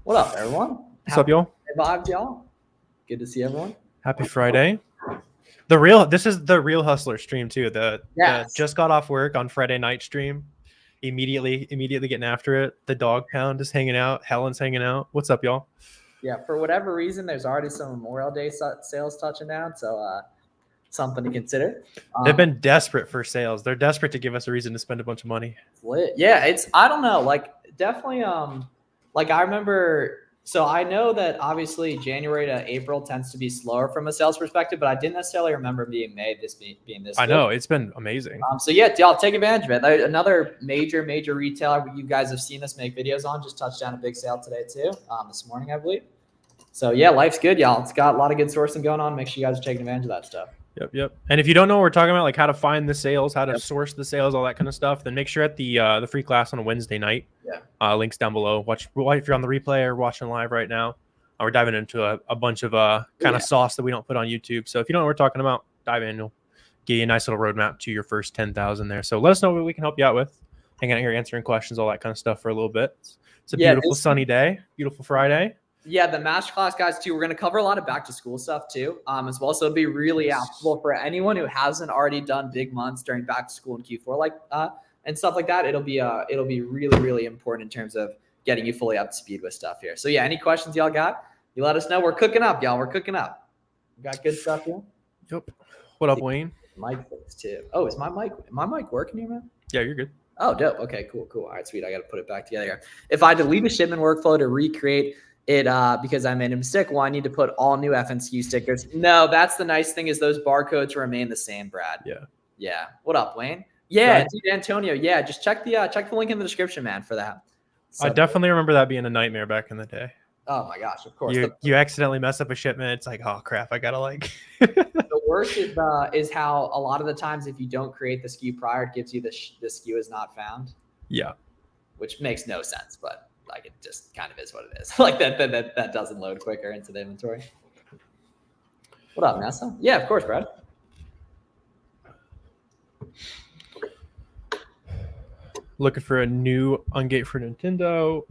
What up, everyone? What's up, y'all? Vibes, y'all. Good to see everyone. Happy Friday. This is the real hustler stream too. The just got off work on Friday night stream. Immediately getting after it. The dog pound is hanging out. Helen's hanging out. What's up, y'all? Yeah, for whatever reason, there's already some Memorial Day sales touching down, so something to consider. They've been desperate for sales. They're desperate to give us a reason to spend a bunch of money. Lit. Yeah, I don't know, like definitely like I remember. So I know that obviously January to April tends to be slower from a sales perspective, but I didn't necessarily remember being this good. I know, it's been amazing. So yeah, y'all take advantage of it. Another major retailer you guys have seen us make videos on just touched down a big sale today too, this morning, I believe. So yeah, life's good, y'all. It's got a lot of good sourcing going on. Make sure you guys are taking advantage of that stuff. Yep. And if you don't know what we're talking about, like how to find the sales, how to source the sales, all that kind of stuff, then make sure at the free class on a Wednesday night. Yeah. Links down below. Watch if you're on the replay or watching live right now. We're diving into a bunch of kind of sauce that we don't put on YouTube. So if you don't know what we're talking about, dive in. We'll give you a nice little roadmap to your first 10,000 there. So let us know what we can help you out with. Hang out here answering questions, all that kind of stuff for a little bit. It's a beautiful sunny day, beautiful Friday. Yeah, the masterclass guys too. We're going to cover a lot of back to school stuff too, as well. So it'll be really applicable for anyone who hasn't already done big months during back to school in Q4, and stuff like that. It'll be really important in terms of getting you fully up to speed with stuff here. So yeah, any questions y'all got, you let us know. We're cooking up, y'all. We're cooking up. We got good stuff here. Yep. What up, Wayne? Mic fix too. Oh, is my mic working here, man? Yeah, you're good. Oh, dope. Okay, cool. All right, sweet. I got to put it back together here. If I delete a shipment workflow to recreate it because I made a mistake, well, I need to put all new FNSKU stickers. No, that's the nice thing is those barcodes remain the same, Brad. Yeah. What up, Wayne? Yeah, dude, Antonio. Yeah, just check the link in the description, man, for that. So, I definitely remember that being a nightmare back in the day. Oh my gosh, of course. You accidentally mess up a shipment. It's like, oh crap, I gotta like. The worst is how a lot of the times if you don't create the SKU prior, it gives you the SKU is not found. Yeah. Which makes no sense, but like it just kind of is what it is. Like that doesn't load quicker into the inventory. What up, Nessa? Yeah, of course, Brad. Looking for a new Ungate for Nintendo.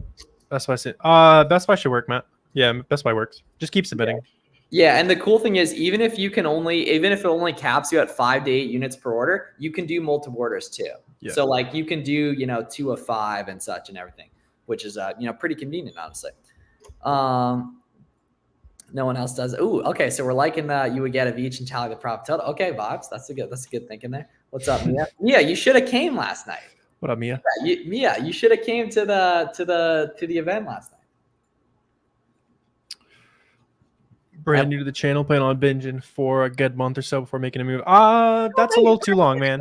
Best Buy should work, Matt. Yeah, Best Buy works. Just keep submitting. Yeah, and the cool thing is even if it only caps you at 5 to 8 units per order, you can do multiple orders too. Yeah. So like you can do 2 of 5 and such and everything, which is pretty convenient, honestly. No one else does. Ooh, okay. So we're liking that you would get of each and tally the profit total. Okay, vibes. That's a good thinking there. What's up, Mia? Mia, you should have came last night. What up, Mia? Mia, you should have came to the event last night. Brand new to the channel, plan on binging for a good month or so before making a move. That's a little too long, man.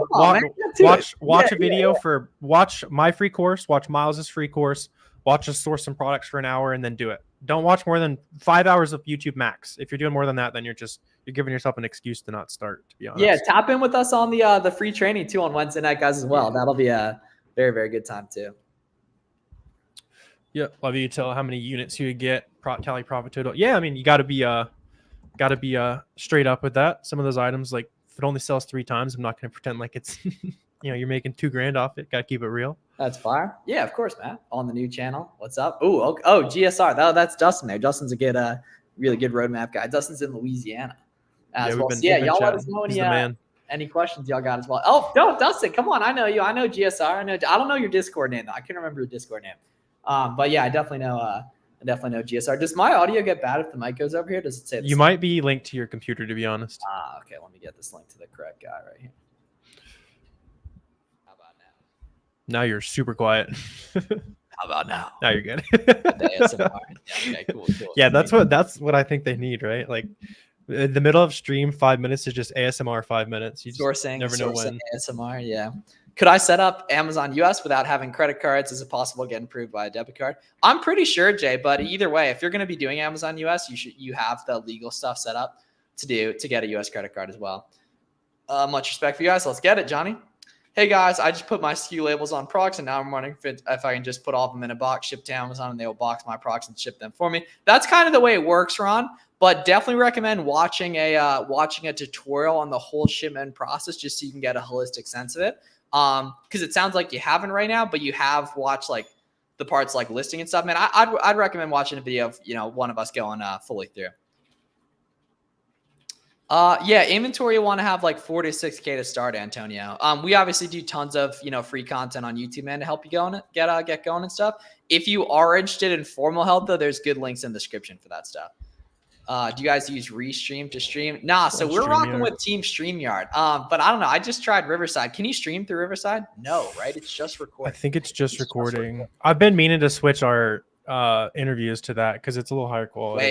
Watch a video watch my free course, watch Miles's free course, watch us source some products for an hour, and then do it. Don't watch more than 5 hours of YouTube max. If you're doing more than that, then you're giving yourself an excuse to not start, to be honest. Yeah, tap in with us on the free training too on Wednesday night, guys, as well. That'll be a very, very good time too. Yeah, love you to tell how many units you would get, tally profit total. Yeah, I mean, you got to be straight up with that. Some of those items, like if it only sells 3 times, I'm not going to pretend like it's you're making $2,000 off it. Got to keep it real. That's fire. Yeah, of course, Matt. On the new channel. What's up? Oh, GSR. That's Dustin there. Dustin's a good, really good roadmap guy. Dustin's in Louisiana as well. Y'all let us know any questions y'all got as well. Oh, no, Dustin, come on. I know you. I know GSR. I don't know your Discord name though. I can't remember your Discord name. But yeah, I definitely know GSR. Does my audio get bad if the mic goes over here? Does it say you might be linked to your computer, to be honest? Okay. Let me get this link to the correct guy right here. How about now? Now you're super quiet. How about now? Now you're good. ASMR. Yeah, okay, cool. Yeah, that's what I think they need, right? Like in the middle of stream, 5 minutes is just ASMR 5 minutes. You just never know when. ASMR, yeah. Could I set up Amazon US without having credit cards? Is it possible to get approved by a debit card? I'm pretty sure, Jay, but either way, if you're going to be doing Amazon US, you have the legal stuff set up to get a US credit card as well. Much respect for you guys. Let's get it, Johnny. Hey guys, I just put my SKU labels on products and now I'm wondering if I can just put all of them in a box, ship to Amazon, and they will box my products and ship them for me. That's kind of the way it works, Ron. But definitely recommend watching a tutorial on the whole shipment process just so you can get a holistic sense of it. Because it sounds like you haven't right now, but you have watched like the parts like listing and stuff, man, I'd recommend watching a video of, one of us going fully through. Yeah, inventory you want to have like 4 to 6K to start, Antonio. We obviously do tons of, free content on YouTube, man, to help you get going and stuff. If you are interested in formal help, though, there's good links in the description for that stuff. Do you guys use Restream to stream? Nah, so we're rocking with Team StreamYard. But I don't know. I just tried Riverside. Can you stream through Riverside? No, right? It's just recording. I think it's just recording. I've been meaning to switch our interviews to that because it's a little higher quality.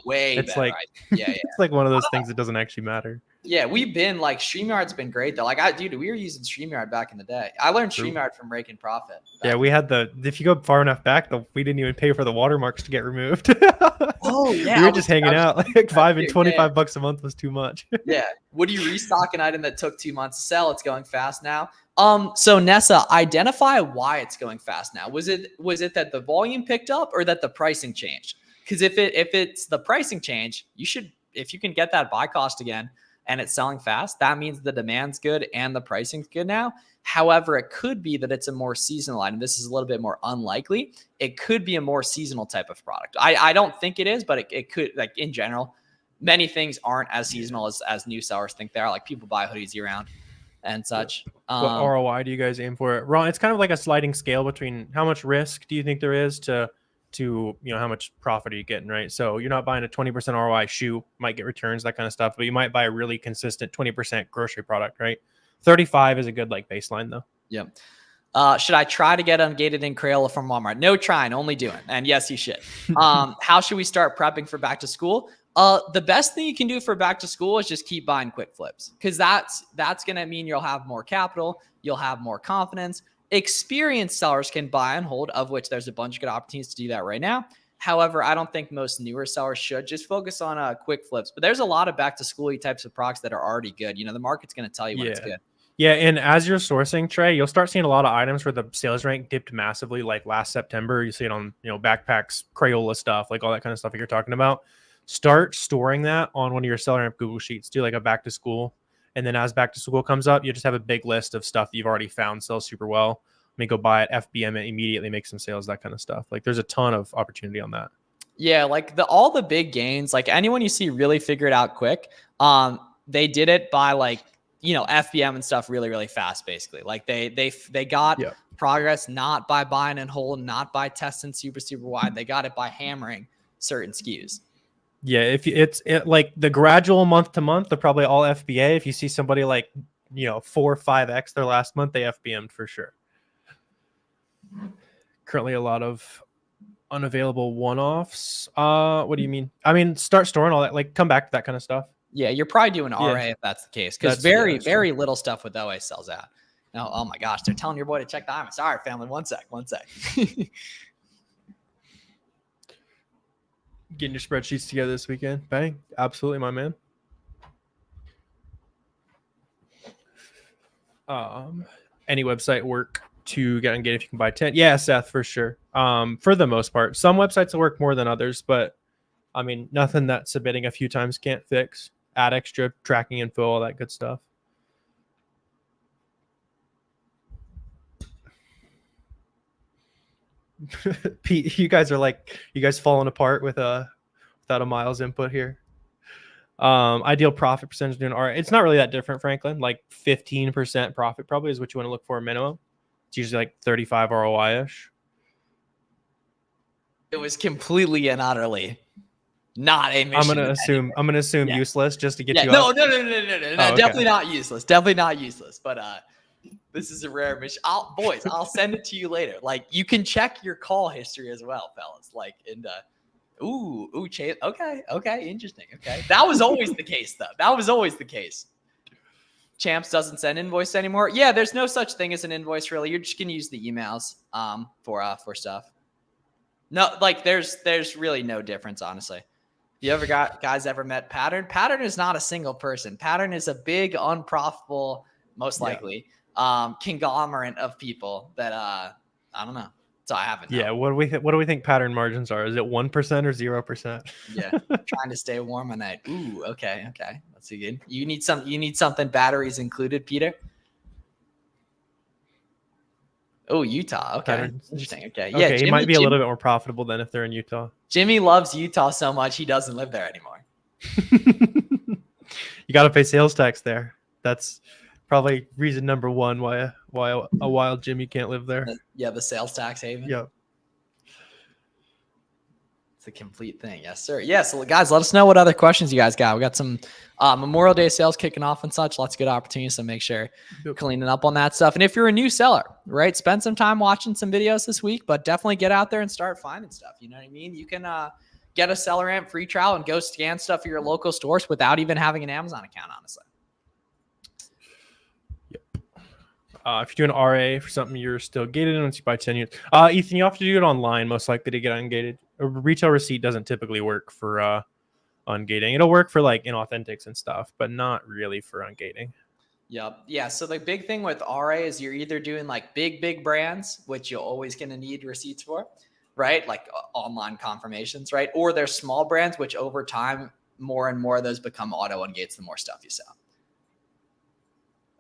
Way it's better. Like, yeah. It's like one of those things that doesn't actually matter. Yeah, we've been like StreamYard's been great though. Like dude, we were using StreamYard back in the day. I learned StreamYard from Raking Profit. Yeah, we had if you go far enough back, we didn't even pay for the watermarks to get removed. Oh yeah. We were just hanging out. Like $5 and $25 a month was too much. Yeah. Would you restock an item that took 2 months to sell? It's going fast now. So Nessa, identify why it's going fast now. Was it that the volume picked up or that the pricing changed? Because if it's the pricing change, if you can get that buy cost again and it's selling fast, that means the demand's good and the pricing's good now. However, it could be that it's a more seasonal item. This is a little bit more unlikely. It could be a more seasonal type of product. I don't think it is, but it could, like in general, many things aren't as seasonal as new sellers think they are. Like people buy hoodies year round and such. What ROI do you guys aim for? Ron, it's kind of like a sliding scale between how much risk do you think there is to how much profit are you getting, right? So you're not buying a 20% ROI shoe, might get returns, that kind of stuff, but you might buy a really consistent 20% grocery product, right? 35 is a good like baseline though. Yep. Should I try to get Ungated in Crayola from Walmart? No trying, only doing. And yes, you should. How should we start prepping for back to school? The best thing you can do for back to school is just keep buying quick flips, because that's going to mean you'll have more capital. You'll have more confidence. Experienced sellers can buy and hold, of which there's a bunch of good opportunities to do that right now. However, I don't think most newer sellers should just focus on quick flips. But there's a lot of back to school types of products that are already good. The market's going to tell you when it's good. Yeah, and as you're sourcing, Trey, you'll start seeing a lot of items where the sales rank dipped massively, like last September. You see it on backpacks, Crayola stuff, like all that kind of stuff that you're talking about. Start storing that on one of your SellerAmp Google Sheets. Do like a back to school. And then as back to school comes up, you just have a big list of stuff you've already found sells super well. Go buy it, FBM it, immediately make some sales, that kind of stuff. Like there's a ton of opportunity on that. Yeah, like all the big gains, like anyone you see really figure it out quick. They did it by like, FBM and stuff really, really fast, basically. Like they got progress not by buying and hold, not by testing super, super wide. They got it by hammering certain SKUs. Yeah, if it's like the gradual month to month, they're probably all FBA. If you see somebody like 4 or 5x their last month, they FBM'd for sure. Currently a lot of unavailable one-offs. What do you mean? I mean, start storing all that, like come back to that kind of stuff. Yeah, you're probably doing RA if that's the case, because very little stuff with OA sells out. Oh my gosh, they're telling your boy to check the item. Sorry, family, one sec. Getting your spreadsheets together this weekend. Bang. Absolutely, my man. Any website work to get Ungated if you can buy 10? Yeah, Seth, for sure. For the most part. Some websites will work more than others, but I mean, nothing that submitting a few times can't fix. Add extra tracking info, all that good stuff. Pete, you guys falling apart without a Miles input here. Ideal profit percentage doing RA. It's not really that different, Franklin. Like 15% profit probably is what you want to look for minimum. It's usually like 35 ROI-ish. It was completely and utterly not a mission. I'm gonna assume useless just to get you No, up. no. Definitely not useless. Definitely not useless. But this is a rare mission. I'll send it to you later. Like you can check your call history as well, fellas. Like Chase. Okay, interesting. Okay, that was always the case though. That was always the case. Champs doesn't send invoice anymore. Yeah, there's no such thing as an invoice really. You're just gonna use the emails for stuff. No, like there's really no difference, honestly. You guys ever met Pattern? Pattern is not a single person. Pattern is a big, unprofitable, most likely, conglomerate of people that I don't know. So I haven't. Yeah, what do we think Pattern margins are? Is it 1% or 0%? Yeah, trying to stay warm on that. Ooh, okay. That's good. You need something batteries included, Peter. Oh, Utah. Okay. Patterns. Interesting. Okay. Okay, Yeah. he Jimmy, might be a little bit more profitable than if they're in Utah. Jimmy loves Utah so much he doesn't live there anymore. You got to pay sales tax there. That's probably reason number one why a wild Jimmy can't live there. Yeah, the sales tax haven. Yep. It's a complete thing. Yes, sir. Yeah, so guys, let us know what other questions you guys got. We got some Memorial Day sales kicking off and such. Lots of good opportunities, so make sure cleaning up on that stuff. And if you're a new seller, right, spend some time watching some videos this week, but definitely get out there and start finding stuff. You know what I mean? You can get a SellerAmp free trial and go scan stuff at your local stores without even having an Amazon account, honestly. If you're doing RA for something, you're still gated once you buy 10 units. Ethan, you have to do it online, most likely, to get ungated. A retail receipt doesn't typically work for ungating. It'll work for like inauthentics and stuff, but not really for ungating. Yep. Yeah. So the big thing with RA is you're either doing like big brands, which you're always going to need receipts for, right? Like online confirmations, right? Or there's small brands, which over time, more and more of those become auto ungates the more stuff you sell.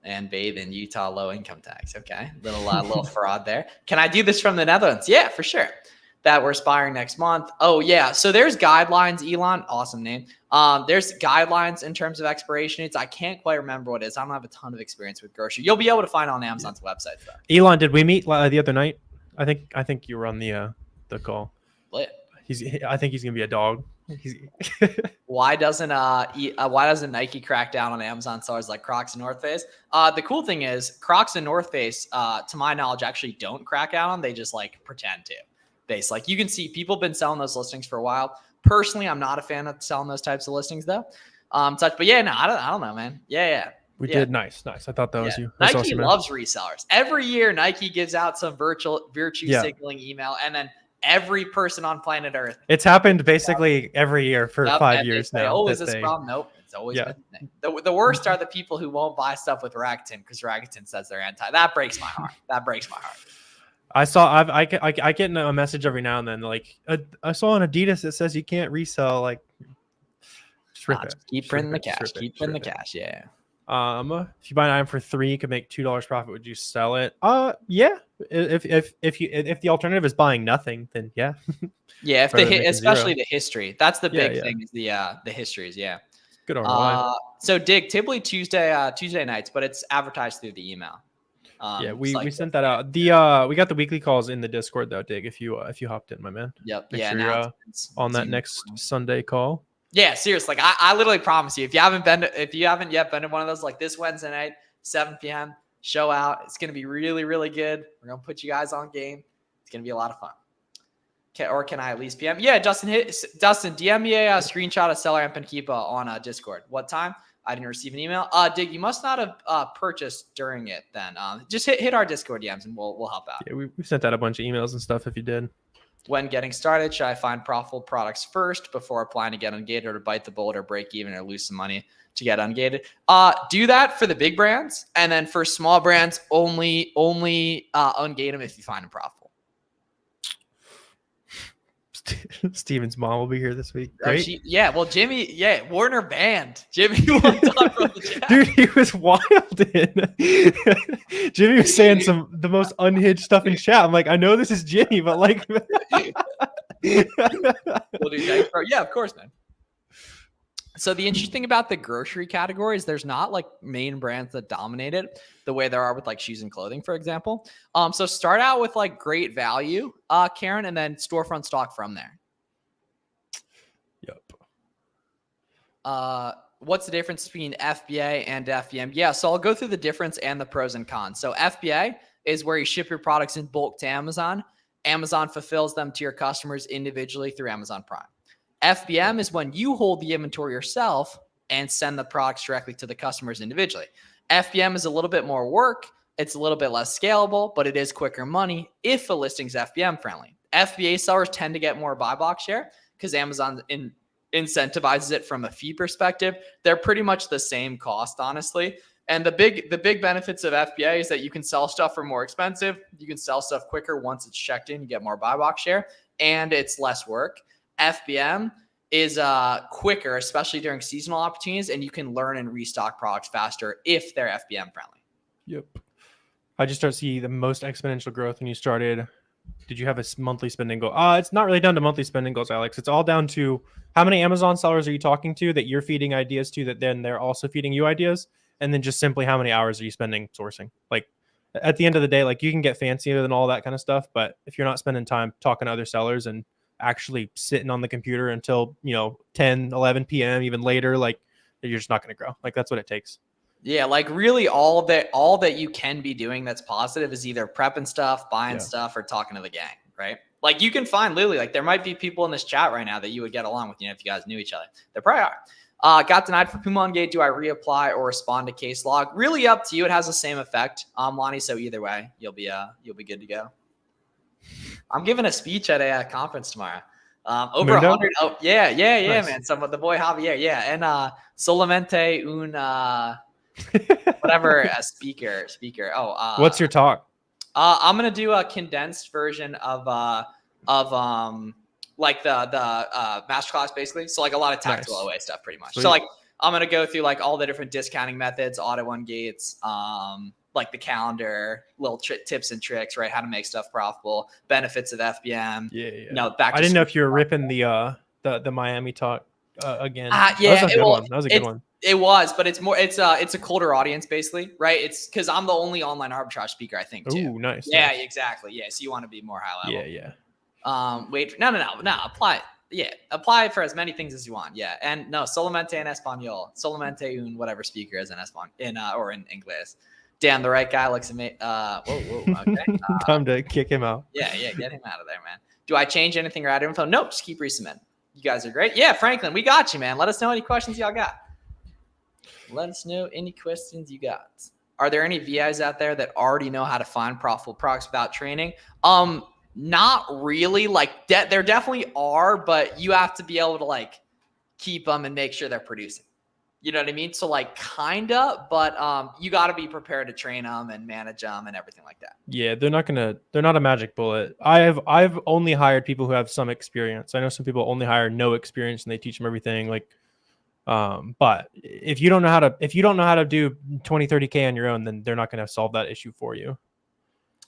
And bathe in Utah low income tax. Okay. Little fraud there. Can I do this from the Netherlands? Yeah, for sure. That we're expiring next month. Oh yeah. So there's guidelines, Elon, awesome name. There's guidelines in terms of expiration dates. I can't quite remember what it is. I don't have a ton of experience with grocery. You'll be able to find it on Amazon's website though. Elon, did we meet the other night? I think you were on the call. Lit. I think he's gonna be a dog. Why doesn't Nike crack down on Amazon sellers like Crocs and North Face? The cool thing is Crocs and North Face, to my knowledge, actually don't crack down on. They just like pretend to. Like you can see people have been selling those listings for a while. Personally, I'm not a fan of selling those types of listings though. But yeah, no, I don't know, man. Yeah. We did nice. I thought that was you. That's Nike awesome, loves resellers. Every year, Nike gives out some virtue signaling email, and then every person on planet Earth. It's happened basically every year for 5 years now. Oh, is this a problem? Nope. It's always been. The worst are the people who won't buy stuff with Rakuten because Rakuten says they're anti. That breaks my heart. I get a message every now and then like I saw on Adidas that says you can't resell. Like, just keep printing the cash. Keep printing the cash. Yeah. If you buy an item for $3, you could make $2 profit. Would you sell it? Yeah. If the alternative is buying nothing, then yeah. Yeah. Especially the history. That's the big thing is the histories. Yeah. Good ROI. So Dig, typically Tuesday nights, but it's advertised through the email. We sent that out. We got the weekly calls in the Discord though, Dig. If you hopped in, my man. Yep. Make sure you're on that next Sunday call. Yeah, seriously. Like I literally promise you, if you haven't yet been to one of those, like this Wednesday night, 7 p.m. show out. It's gonna be really, really good. We're gonna put you guys on game. It's gonna be a lot of fun. Okay, or can I at least PM? Yeah, Dustin, DM me a screenshot of SellerAmp and keep on Discord. What time? I didn't receive an email. Dig, you must not have purchased during it then. Just hit our Discord DMs and we'll help out. Yeah, we sent out a bunch of emails and stuff if you did. When getting started, should I find profitable products first before applying to get ungated, or to bite the bullet or break even or lose some money to get ungated? Do that for the big brands, and then for small brands, only ungate them if you find them profitable. Steven's mom will be here this week. Right? Well, Jimmy, Warner banned Jimmy one time from the chat. Dude, he was wild in. Jimmy was saying the most unhinged stuff in chat. I'm like, I know this is Jimmy, but like, Yeah, of course, man. So the interesting thing about the grocery category is there's not like main brands that dominate it the way there are with like shoes and clothing, for example. So start out with like great value, Karen, and then storefront stock from there. Yep. What's the difference between FBA and FBM? Yeah, so I'll go through the difference and the pros and cons. So FBA is where you ship your products in bulk to Amazon. Amazon fulfills them to your customers individually through Amazon Prime. FBM is when you hold the inventory yourself and send the products directly to the customers individually. FBM is a little bit more work. It's a little bit less scalable, but it is quicker money if a listing's FBM friendly. FBA sellers tend to get more buy box share because Amazon incentivizes it from a fee perspective. They're pretty much the same cost, honestly. And the big benefits of FBA is that you can sell stuff for more expensive. You can sell stuff quicker once it's checked in. You get more buy box share, and it's less work. FBM is quicker, especially during seasonal opportunities, and you can learn and restock products faster if they're FBM friendly. Yep. I just start to see the most exponential growth when you started. Did you have a monthly spending goal? It's not really down to monthly spending goals, Alex. It's all down to how many Amazon sellers are you talking to that you're feeding ideas to, that then they're also feeding you ideas, and then just simply how many hours are you spending sourcing. Like at the end of the day, like you can get fancier than all that kind of stuff, but if you're not spending time talking to other sellers and actually sitting on the computer until 10, 11 p.m. even later, like you're just not going to grow. Like that's what it takes. Yeah, like really all that you can be doing that's positive is either prepping stuff, buying stuff, or talking to the gang, right? Like you can find literally, like there might be people in this chat right now that you would get along with, if you guys knew each other. There probably are. Got denied for Puma Ungate. Do I reapply or respond to case log? Really up to you. It has the same effect, Lonnie. So either way, you'll be good to go. I'm giving a speech at a conference tomorrow. Over 100. Oh, yeah, nice. Man. Some of the boy Javier, and solamente un whatever speaker. Oh, what's your talk? I'm gonna do a condensed version of like the masterclass basically. So like a lot of tactical OA stuff, pretty much. Sweet. So like I'm gonna go through like all the different discounting methods, auto ungates, like the calendar, little tips and tricks, right? How to make stuff profitable, benefits of FBM. Yeah. I didn't know if you were ripping the Miami talk again. Yeah, that was a good one. That was a good one. It was, but it's more. It's a colder audience basically, right? It's because I'm the only online arbitrage speaker, I think. Too. Ooh, nice. Yeah, nice. Exactly. Yeah, so you want to be more high level. Yeah. No. Apply. Yeah, apply for as many things as you want. Yeah, and no, solamente en español, solamente un whatever speaker is in español or in English. Damn, the right guy looks at me. Whoa. Okay. Time to kick him out. Yeah, get him out of there, man. Do I change anything or add info? Nope, just keep resubmitting. You guys are great. Yeah, Franklin, we got you, man. Let us know any questions y'all got. Let us know any questions you got. Are there any VIs out there that already know how to find profitable products without training? Not really. Like there definitely are, but you have to be able to like keep them and make sure they're producing. You know what I mean? So like kinda, but you got to be prepared to train them and manage them and everything like that. Yeah, they're not a magic bullet. I've only hired people who have some experience. I know some people only hire no experience and they teach them everything. Like, but if you don't know how to do 20, 30K on your own, then they're not going to solve that issue for you.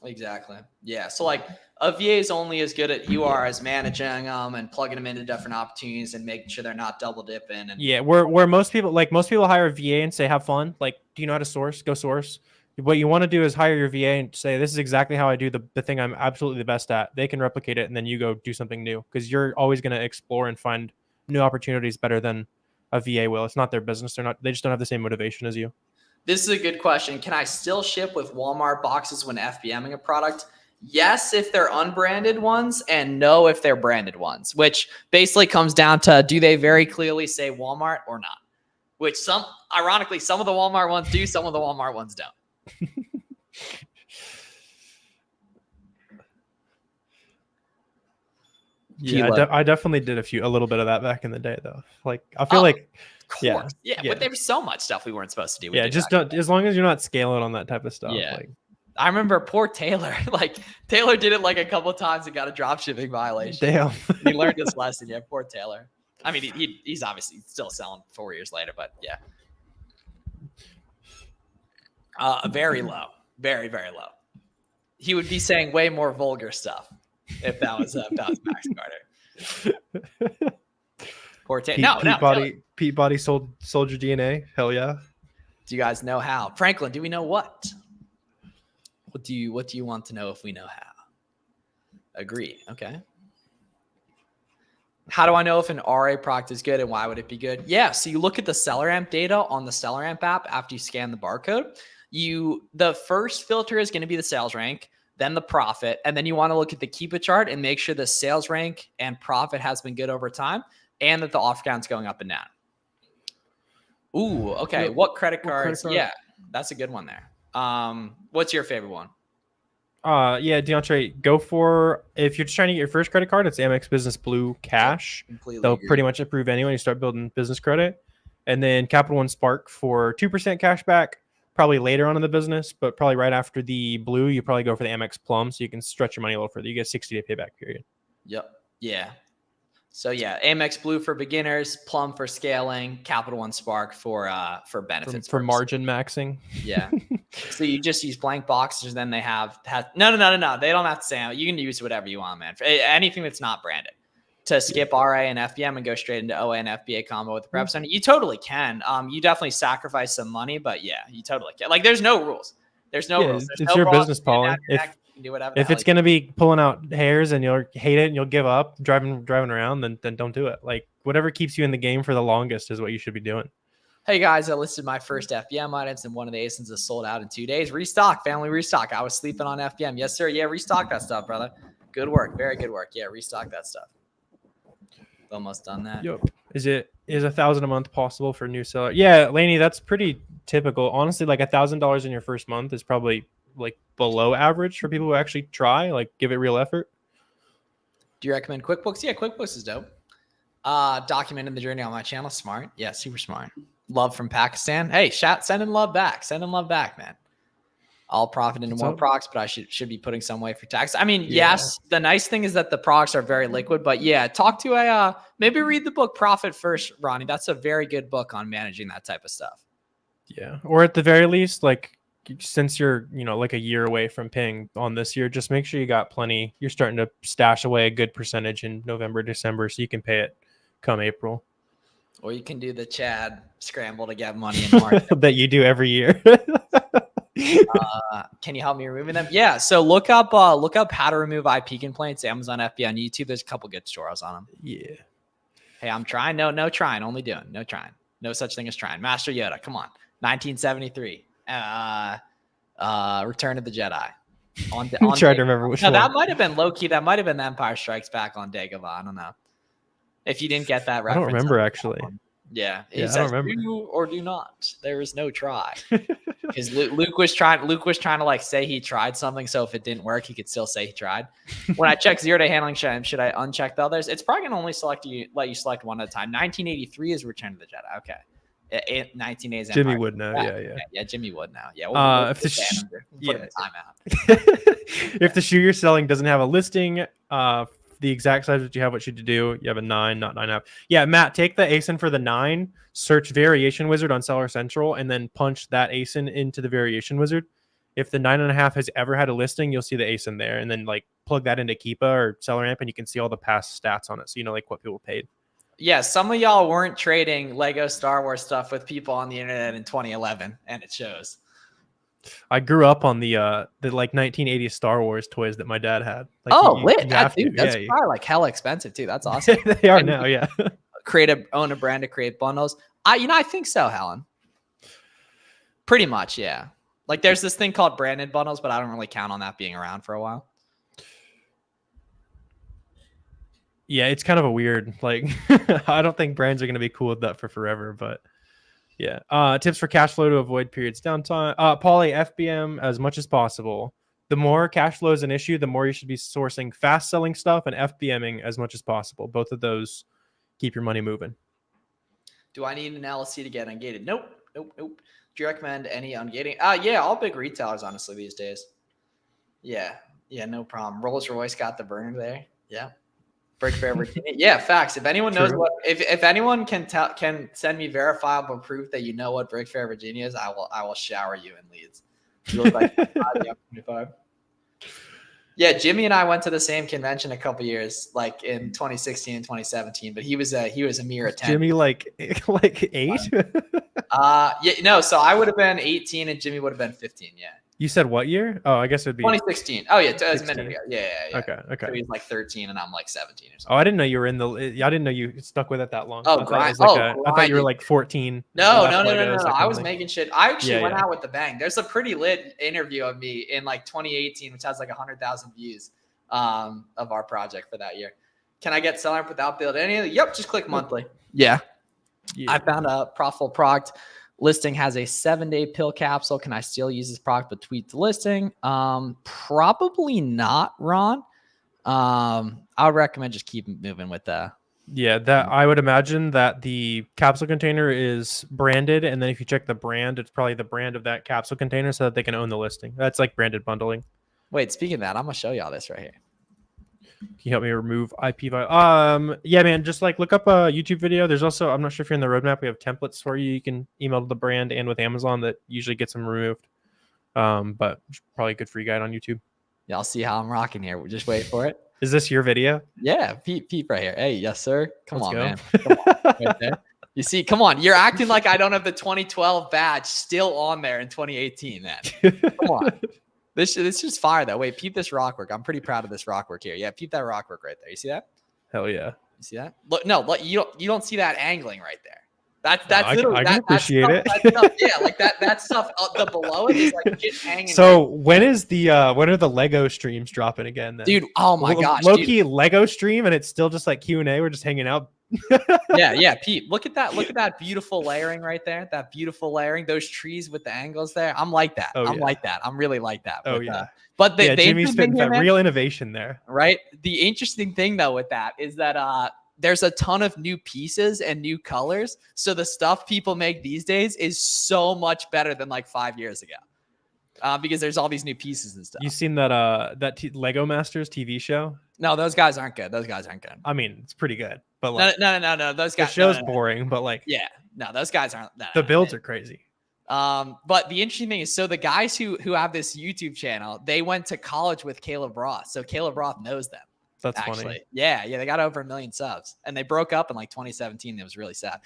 Exactly. Yeah. So like a VA is only as good at you are as managing them and plugging them into different opportunities and making sure they're not double dipping. And yeah, where most people hire a VA and say, have fun. Like, do you know how to source? Go source. What you want to do is hire your VA and say, this is exactly how I do the thing I'm absolutely the best at. They can replicate it. And then you go do something new because you're always going to explore and find new opportunities better than a VA will. It's not their business. They just don't have the same motivation as you. This is a good question. Can I still ship with Walmart boxes when FBMing a product? Yes, if they're unbranded ones, and no, if they're branded ones, which basically comes down to, do they very clearly say Walmart or not? Which ironically, some of the Walmart ones do, some of the Walmart ones don't. Yeah, I definitely did a little bit of that back in the day though. Like I feel like yeah, but there was so much stuff we weren't supposed to do. Yeah, just don't, as long as you're not scaling on that type of stuff. Yeah. Like, I remember poor Taylor. Like Taylor did it like a couple of times and got a drop shipping violation. Damn. He learned his lesson. Yeah, poor Taylor. I mean, he's obviously still selling 4 years later, but yeah. Very low. Very, very low. He would be saying way more vulgar stuff if that was Max Carter. Poor Taylor. Peabody sold your DNA. Hell yeah. Do you guys know how? Franklin, do we know what? What do you want to know if we know how? Agree. Okay. How do I know if an RA product is good and why would it be good? Yeah. So you look at the SellerAmp data on the SellerAmp app after you scan the barcode. The first filter is going to be the sales rank, then the profit, and then you want to look at the Keepa chart and make sure the sales rank and profit has been good over time and that the offer count's going up and down. Ooh, okay. What credit cards? Yeah, that's a good one there. What's your favorite one? Yeah, DeAndre, go for, if you're just trying to get your first credit card, it's Amex Business Blue Cash. They'll pretty much approve anyway. You start building business credit. And then Capital One Spark for 2% cash back, probably later on in the business, but probably right after the Blue, you probably go for the Amex Plum so you can stretch your money a little further. You get a 60-day payback period. Yep. Yeah. So yeah, Amex Blue for beginners, Plum for scaling, Capital One Spark for benefits for margin maxing. Yeah. So you just use blank boxes. Then they have no. They don't have to say you can use whatever you want, man. For anything that's not branded. To skip RA and FBM and go straight into OA and FBA combo with the prep center, you totally can. You definitely sacrifice some money, but yeah, you totally can. Like there's no rules. There's no rules. There's it's no your business, Paulie. If it's gonna be pulling out hairs and you'll hate it and you'll give up driving around, then don't do it. Like whatever keeps you in the game for the longest is what you should be doing. Hey guys, I listed my first FBM items and one of the ASINs is sold out in 2 days. Restock, family restock. I was sleeping on FBM. Yes, sir. Yeah, restock that stuff, brother. Good work. Very good work. Yeah, restock that stuff. Almost done that. Yep. Is $1,000 a month possible for new seller? Yeah, Laney, that's pretty typical. Honestly, like $1,000 in your first month is probably like below average for people who actually try, like give it real effort. Do you recommend QuickBooks? Yeah, QuickBooks is dope. Documenting the journey on my channel. Smart. Yeah, super smart. Love from Pakistan. Hey, sending love back. Sending love back, man. I'll profit into more procs, but I should be putting some away for tax. I mean, yes, the nice thing is that the procs are very liquid, but yeah, talk to maybe read the book Profit First, Ronnie. That's a very good book on managing that type of stuff. Yeah. Or at the very least, like since you're, like a year away from paying on this year, just make sure you got plenty. You're starting to stash away a good percentage in November, December, so you can pay it come April. Or you can do the Chad scramble to get money in March. that you do every year. Can you help me removing them? Yeah. So look up how to remove IP complaints, Amazon FBA on YouTube. There's a couple good tutorials on them. Yeah. Hey, I'm trying. No trying. Only doing. No trying. No such thing as trying. Master Yoda. Come on. 1973. Return of the Jedi. On I'm trying to remember which one. That might have been low key. That might have been The Empire Strikes Back on Dagobah. I don't know. If you didn't get that reference. I don't remember actually. Yeah, I don't remember. Do or do not. There is no try. Because Luke was trying to like say he tried something, so if it didn't work, he could still say he tried. When I check 0-day handling, should I uncheck the others? It's probably gonna only let you select one at a time. 1983 is Return of the Jedi. Okay. 19 days. Jimmy would know. Yeah. Jimmy would know. Yeah. We'll if the if the shoe you're selling doesn't have a listing, the exact size that you have, what should you do? You have a 9, not 9.5. Yeah, Matt, take the ASIN for the 9, search Variation Wizard on Seller Central, and then punch that ASIN into the Variation Wizard. If the 9.5 has ever had a listing, you'll see the ASIN there, and then like plug that into Keepa or SellerAmp, and you can see all the past stats on it, so you know like what people paid. Yeah, some of y'all weren't trading Lego Star Wars stuff with people on the internet in 2011, and it shows. I grew up on the like 1980s Star Wars toys that my dad had. Like, lit. That's probably like hella expensive too. That's awesome. They are now, yeah. Own a brand to create bundles. I think so, Helen. Pretty much, yeah. Like there's this thing called branded bundles, but I don't really count on that being around for a while. Yeah, it's kind of a weird, like, I don't think brands are going to be cool with that for forever, but yeah. Tips for cash flow to avoid periods downtime. Paulie, FBM as much as possible. The more cash flow is an issue, the more you should be sourcing fast selling stuff and FBMing as much as possible. Both of those keep your money moving. Do I need an LLC to get ungated? Nope. Do you recommend any ungating? Yeah, all big retailers, honestly, these days. Yeah, no problem. Rolls-Royce got the burner there. Yeah. Brick Fair, Virginia. Yeah, facts. If anyone knows if anyone can send me verifiable proof that you know what Brick Fair, Virginia is, I will shower you in leads. You look like 25. Yeah, Jimmy and I went to the same convention a couple years, like in 2016 and 2017. But he was a mere 10. Jimmy like 8? So I would have been 18 and Jimmy would have been 15. Yeah. You said what year? Oh, I guess it'd be 2016. Oh yeah, it was a minute ago. Yeah. Okay. So he's like 13 and I'm like 17 or something. Oh, I didn't know you were in the. I didn't know you stuck with it that long. Oh, I thought you were like 14. No. I was making shit. I actually went out with the bang. There's a pretty lit interview of me in like 2018, which has like 100,000 views of our project for that year. Can I get SellerAmp without building any of it? Yep, just click monthly. Yeah. I found a profitable product. Listing has a 7-day pill capsule. Can I still use this product but tweak the listing? Probably not, Ron. I would recommend just keep moving with that. Yeah, that I would imagine that the capsule container is branded, and then if you check the brand, it's probably the brand of that capsule container so that they can own the listing. That's like branded bundling. Wait, speaking of that, I'm gonna show y'all this right here. Can you help me remove IP? Yeah, man. Just like look up a YouTube video. There's also, I'm not sure if you're in the roadmap. We have templates for you. You can email to the brand and with Amazon that usually gets them removed. But probably a good free guide on YouTube. Y'all see how I'm rocking here. We'll just wait for it. Is this your video? Yeah, Pete right here. Hey, yes, sir. Come Let's on, go. man. Come on. Right there. You see, come on. You're acting like I don't have the 2012 badge still on there in 2018, man. Come on. This is just fire, though. Wait, peep this rock work. I'm pretty proud of this rock work here. Yeah, peep that rock work right there. You see that? Hell yeah. You see that? Look, no, look, you don't see that angling right there. That's no, literally I can appreciate that stuff, it. that stuff, yeah, like that stuff the below it is like just hanging. So when is the when are the Lego streams dropping again then? Dude, oh my gosh. Low-key Lego stream and it's still just like Q&A. We're just hanging out. yeah, Pete. Look at that beautiful layering right there. That beautiful layering. Those trees with the angles there. I'm like that. Like that. I'm really like that. Oh yeah. But the Jimmy's spitting that real innovation there. Right. The interesting thing though with that is that there's a ton of new pieces and new colors. So the stuff people make these days is so much better than like 5 years ago. Because there's all these new pieces and stuff. You seen that Lego Masters TV show? No, those guys aren't good. Those guys aren't good. I mean, it's pretty good, but like no. Those guys. The show's boring, but like those guys aren't. The builds are crazy. But the interesting thing is, so the guys who have this YouTube channel, they went to college with Caleb Roth, so Caleb Roth knows them. That's actually funny. Yeah, they got over 1 million subs, and they broke up in like 2017. It was really sad.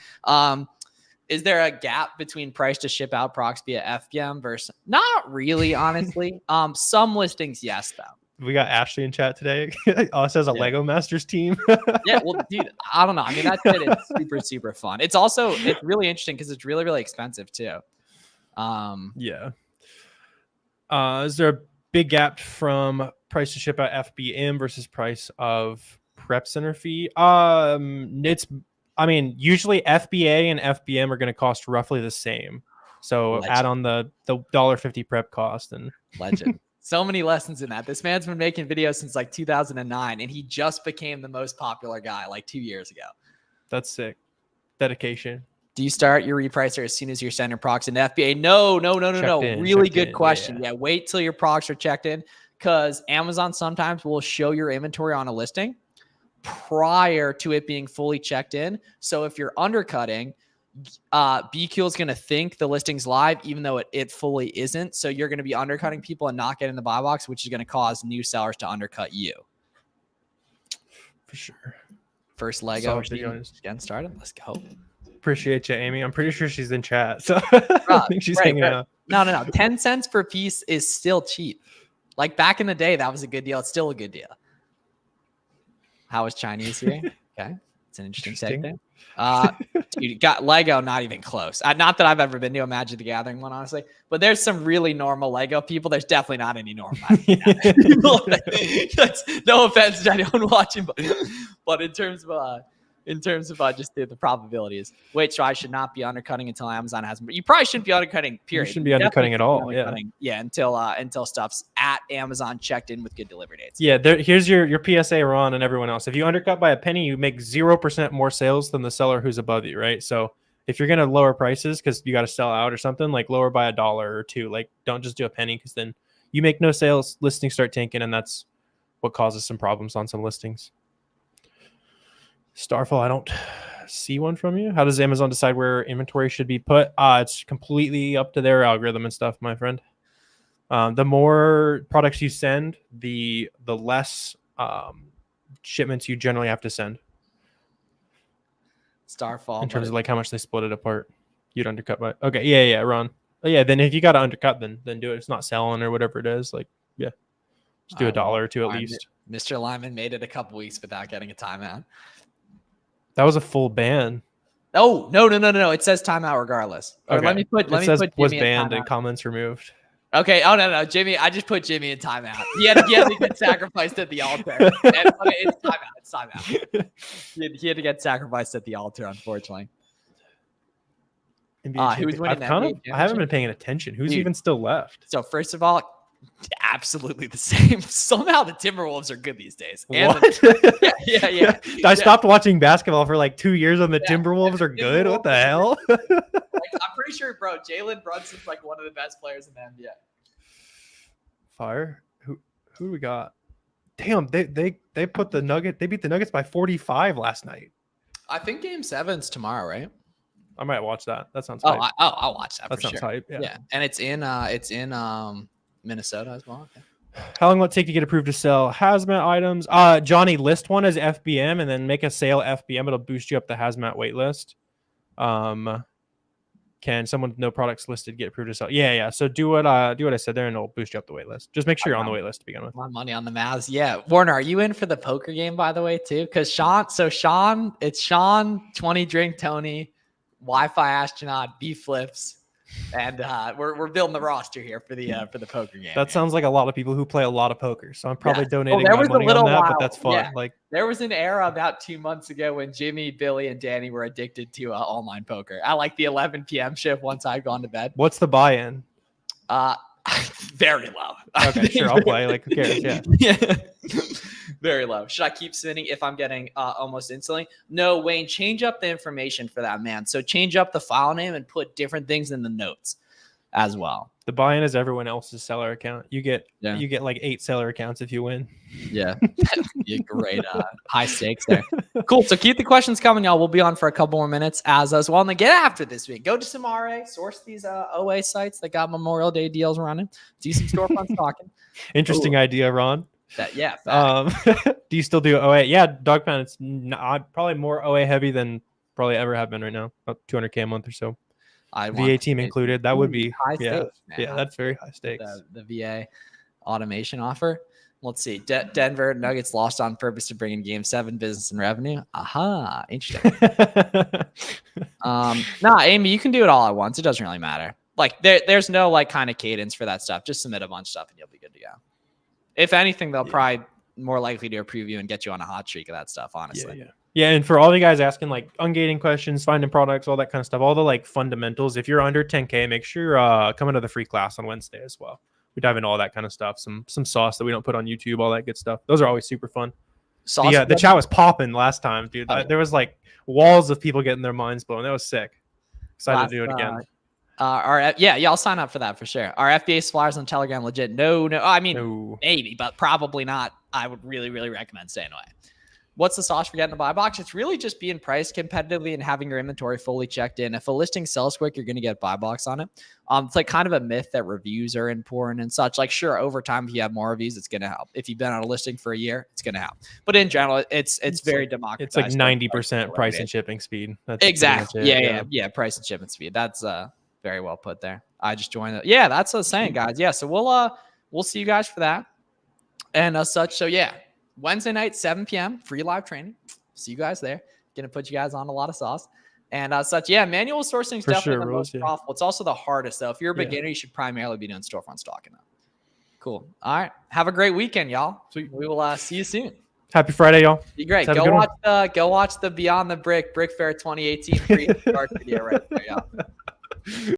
Is there a gap between price to ship out procs via FBM versus not really, honestly? Some listings, yes, though. We got Ashley in chat today. Us as a Lego Masters team. Yeah, well, dude, I don't know. I mean, that shit is super fun. It's really interesting because it's really expensive too. Yeah. Is there a big gap from price to ship out FBM versus price of prep center fee? Usually FBA and FBM are going to cost roughly the same. So Legend. Add on the $1.50 prep cost and legend. So many lessons in that. This man's been making videos since like 2009, and he just became the most popular guy like 2 years ago. That's sick. Dedication. Do you start your repricer as soon as you're sending procs into FBA? No. Really good question. Yeah, wait till your procs are checked in, because Amazon sometimes will show your inventory on a listing prior to it being fully checked in. So if you're undercutting, BQ is going to think the listing's live, even though it fully isn't. So you're going to be undercutting people and not getting the buy box, which is going to cause new sellers to undercut you. For sure. First Lego getting started. Let's go. Appreciate you, Amy. I'm pretty sure she's in chat, so I think she's hanging out. No. 10 cents per piece is still cheap. Like back in the day, that was a good deal. It's still a good deal. How was Chinese here? Okay. It's an interesting segment. Dude, got Lego, not even close. Not that I've ever been to a Magic the Gathering one, honestly, but there's some really normal Lego people. There's definitely not any normal Magic That's, no offense to anyone watching, but in terms of just the probabilities, which I should not be undercutting until Amazon has. You probably shouldn't be undercutting. Period. You shouldn't be undercutting at all. Yeah. Until stuff's at Amazon checked in with good delivery dates. Yeah. Here's your PSA, Ron, and everyone else. If you undercut by a penny, you make 0% more sales than the seller who's above you, right? So if you're gonna lower prices because you got to sell out or something, like lower by $1 or $2. Like don't just do a penny, because then you make no sales. Listings start tanking, and that's what causes some problems on some listings. Starfall, I don't see one from you. How does Amazon decide where inventory should be put? It's completely up to their algorithm and stuff, my friend. The more products you send, the less shipments you generally have to send. Starfall. In terms of like how much they split it apart. You'd undercut by. Okay, yeah, Ron. Oh, yeah, then if you got to undercut, then do it. It's not selling or whatever it is. Like, yeah. Just do $1 or $2 at least. Mr. Lyman made it a couple weeks without getting a timeout. That was a full ban. Oh, no. It says timeout regardless. Or okay. Let me put Jimmy was banned and comments removed. Okay. Oh, no. Jimmy, I just put Jimmy in timeout. He had to get sacrificed at the altar. It's timeout. He had to get sacrificed at the altar, unfortunately. Who's winning that? I haven't been paying attention. Who's even still left? So first of all, absolutely the same. Somehow the Timberwolves are good these days. What? Yeah. I stopped watching basketball for like 2 years, and the Timberwolves are good. What the hell? I'm pretty sure, bro. Jalen Brunson's like one of the best players in the NBA. Fire. Who do we got? Damn, they put the Nugget. They beat the Nuggets by 45 last night. I think Game 7's tomorrow, right? I might watch that. That sounds hype. I'll watch that. That for sounds sure. hype. Yeah. And it's in Minnesota as well. Okay. How long will it take to get approved to sell hazmat items? Johnny, list one as FBM and then make a sale FBM. It'll boost you up the hazmat wait list. Can someone with no products listed get approved to sell? Yeah. So do what I said there, and it'll boost you up the wait list. Just make sure you're on the wait list to begin with. My money on the Mavs. Yeah, Warner, are you in for the poker game by the way too? Because Sean, it's Sean 20 drink Tony, Wi-Fi astronaut, B flips, and we're building the roster here for the poker game. That sounds like a lot of people who play a lot of poker. So I'm probably donating there my was money a little on that, while, but that's fun. yeah. Like there was an era about 2 months ago when Jimmy, Billy, and Danny were addicted to online poker. At like the 11 p.m. shift once I'd gone to bed. What's the buy-in? Very low. Okay, sure, I'll play. Like, who cares? Yeah. Yeah. Very low. Should I keep spinning if I'm getting almost instantly? No, Wayne, change up the information for that, man. So change up the file name and put different things in the notes as well. The buy-in is everyone else's seller account. You get like 8 seller accounts if you win. Yeah. Yeah, great. High stakes there. Cool. So keep the questions coming, y'all. We'll be on for a couple more minutes as well. And then get after this week. Go to some RA, source these OA sites that got Memorial Day deals running. Do some storefronts talking. Interesting idea, Ron. Yeah. Do you still do OA? Yeah, Dog Pound. It's probably more OA heavy than probably ever have been right now. About 200K a month or so. VA team included. That would be high stakes, man. Yeah, that's very high stakes. The VA automation offer. Let's see. Denver Nuggets lost on purpose to bring in Game 7 business and revenue. Aha, interesting. Amy, you can do it all at once. It doesn't really matter. Like there's no like kind of cadence for that stuff. Just submit a bunch of stuff and you'll be good to go. If anything, they'll probably more likely to approve you and get you on a hot streak of that stuff, honestly. Yeah, and for all you guys asking like ungating questions, finding products, all that kind of stuff, all the like fundamentals, if you're under 10K, make sure you're coming to the free class on Wednesday as well. We dive into all that kind of stuff, some sauce that we don't put on YouTube, all that good stuff. Those are always super fun. The chat was popping last time, dude. There was like walls of people getting their minds blown. That was sick. Excited to do it again. Y'all sign up for that for sure. Our FBA suppliers on Telegram legit? No. I mean, maybe, but probably not. I would really, really recommend staying away. What's the sauce for getting a buy box? It's really just being priced competitively and having your inventory fully checked in. If a listing sells quick, you're going to get a buy box on it. It's like kind of a myth that reviews are important and such. Like, sure, over time, if you have more reviews, it's going to help. If you've been on a listing for a year, it's going to help. But in general, it's very democratized. It's like 90% price and shipping speed. That's exactly. Yeah. Price and shipping speed. That's very well put there. I just joined it. Yeah, that's what I was saying, guys. Yeah, so we'll see you guys for that and such. So yeah. Wednesday night, 7 p.m., free live training. See you guys there. Going to put you guys on a lot of sauce. And such, manual sourcing is definitely the most profitable. It's also the hardest, though. If you're a beginner, you should primarily be doing storefront stocking. Cool. All right. Have a great weekend, y'all. Sweet. We will see you soon. Happy Friday, y'all. Be great. Go watch the Beyond the Brick Fair 2018 free start video right there, y'all.